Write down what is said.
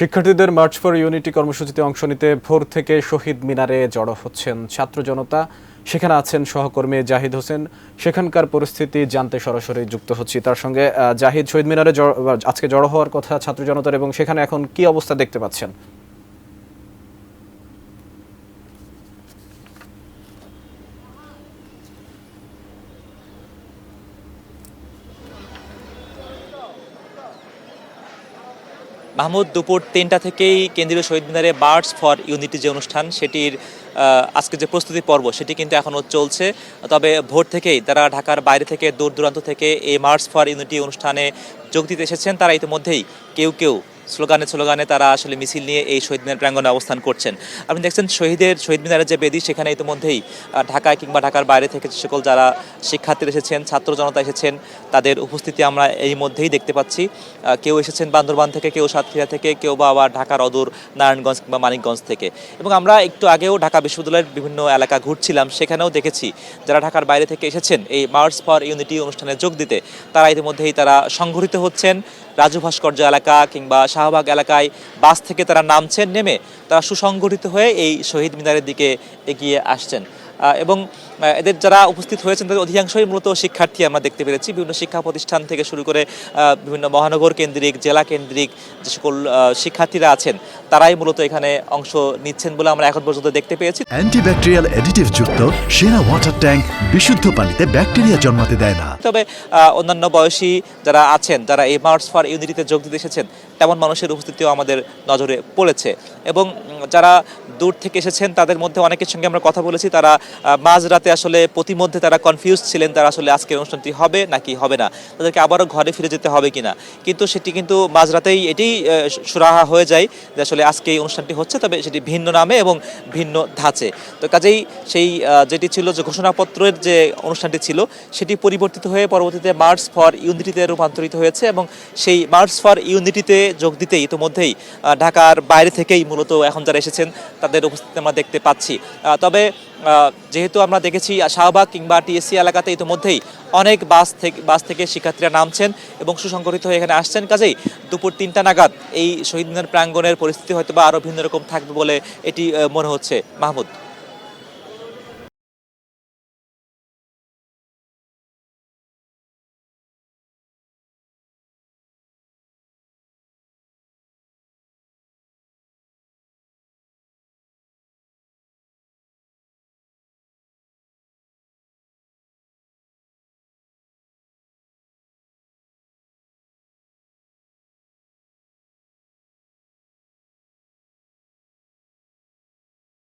শিক্ষার্থীদের March for unity কর্মসূচিতে অংশ নিতে ভোর থেকে শহীদ মিনারে জড়ো হচ্ছেন ছাত্র জনতা। সেখানে আছেন সহকর্মী জাহিদ হোসেন। সেখানকার পরিস্থিতি জানতে সরাসরি যুক্ত হচ্ছি তার সঙ্গে। জাহিদ, শহীদ মিনারে আজকে জড়ো হওয়ার কথা ছাত্র জনতার, এবং সেখানে এখন কি অবস্থা দেখতে পাচ্ছেন? মাহমুদ, দুপুর ৩টা থেকেই কেন্দ্রীয় শহীদ মিনারে মার্চ ফর ইউনিটি যে অনুষ্ঠান সেটির আজকে যে প্রস্তুতি পর্ব সেটি কিন্তু এখনও চলছে। তবে ভোর থেকেই তারা ঢাকার বাইরে থেকে দূর দূরান্ত থেকে এই মার্চ ফর ইউনিটি অনুষ্ঠানে যোগ দিতে এসেছেন। তারা ইতিমধ্যেই কেউ কেউ স্লোগানে তারা আসলে মিছিল নিয়ে এই শহীদ মিনার প্রাঙ্গণে অবস্থান করছেন। আপনি দেখছেন শহীদ মিনারের যে বেদি, সেখানে ইতিমধ্যেই ঢাকায় কিংবা ঢাকার বাইরে থেকে যে সকল যারা শিক্ষার্থীরা এসেছেন, ছাত্র জনতা এসেছেন, তাদের উপস্থিতি আমরা এই মধ্যেই দেখতে পাচ্ছি। কেউ এসেছেন বান্দরবান থেকে, কেউ সাতক্ষীরা থেকে, কেউ বা আবার ঢাকার অদূর নারায়ণগঞ্জ কিংবা মানিকগঞ্জ থেকে। এবং আমরা একটু আগেও ঢাকা বিশ্ববিদ্যালয়ের বিভিন্ন এলাকা ঘুরছিলাম, সেখানেও দেখেছি যারা ঢাকার বাইরে থেকে এসেছেন এই মার্চ ফর ইউনিটি অনুষ্ঠানে যোগ দিতে, তারা ইতিমধ্যেই তারা সংগঠিত হচ্ছেন। রাজু ভাস্কর্য এলাকা কিংবা শাহবাগ এলাকায় বাস থেকে তারা নামছেন, নেমে তারা সুসংগঠিত হয়ে এই শহীদ মিনারের দিকে এগিয়ে আসছেন। এবং এদের যারা উপস্থিত হয়েছেন তাদের অধিকাংশই মূলত শিক্ষার্থী আমরা দেখতে পেরেছি। বিভিন্ন শিক্ষা প্রতিষ্ঠান থেকে শুরু করে বিভিন্ন মহানগর কেন্দ্রিক, জেলা কেন্দ্রিক যে সকল শিক্ষার্থীরা আছেন, তারাই মূলত এখানে অংশ নিচ্ছেন বলে আমরা এখন পর্যন্ত দেখতে পেয়েছি। অ্যান্টিব্যাকটেরিয়াল অ্যাডিটিভ যুক্ত সেরা ওয়াটার ট্যাঙ্ক বিশুদ্ধ পানিতে ব্যাকটেরিয়া জন্মাতে দেয় না। তবে অন্যান্য বয়সী যারা আছেন, যারা এই মার্চ ফর ইউনিটিতে যোগ দিতে এসেছেন, তেমন মানুষের উপস্থিতিও আমাদের নজরে পড়েছে। এবং যারা দূর থেকে এসেছেন তাদের মধ্যে অনেকের সঙ্গে আমরা কথা বলেছি। তারা মাঝরাতে আসলে প্রতিমধ্যে তারা কনফিউজ ছিলেন, তারা আসলে আজকের অনুষ্ঠানটি হবে নাকি হবে না, তাদেরকে আবারও ঘরে ফিরে যেতে হবে কিনা। কিন্তু সেটি কিন্তু মাঝরাতেই এটি সুরাহা হয়ে যায় যে আসলে আজকে এই অনুষ্ঠানটি হচ্ছে, তবে সেটি ভিন্ন নামে এবং ভিন্ন ধাঁচে। তো কাজেই সেই যেটি ছিল যে ঘোষণাপত্রের যে অনুষ্ঠানটি ছিল সেটি পরিবর্তিত হয়ে পরবর্তীতে মার্চ ফর ইউনিটিতে রূপান্তরিত হয়েছে। এবং সেই মার্চ ফর ইউনিটিতে যোগ দিতে ইতিমধ্যেই ঢাকার বাইরে থেকেই মূলত এখন যারা এসেছেন তাদের উপস্থিতি আমরা দেখতে পাচ্ছি। তবে যেহেতু আমরা দেখেছি শাহবাগ কিংবা টিএসসি এলাকাতে ইতিমধ্যেই অনেক বাস থেকে শিক্ষার্থীরা নামছেন এবং সুসংগঠিত হয়ে এখানে আসছেন। কাজেই দুপুর ৩টা নাগাদ এই শহীদ মিনার প্রাঙ্গণের পরিস্থিতি হয়তো বা আরও ভিন্ন রকম থাকবে বলে এটি মনে হচ্ছে। মাহমুদ।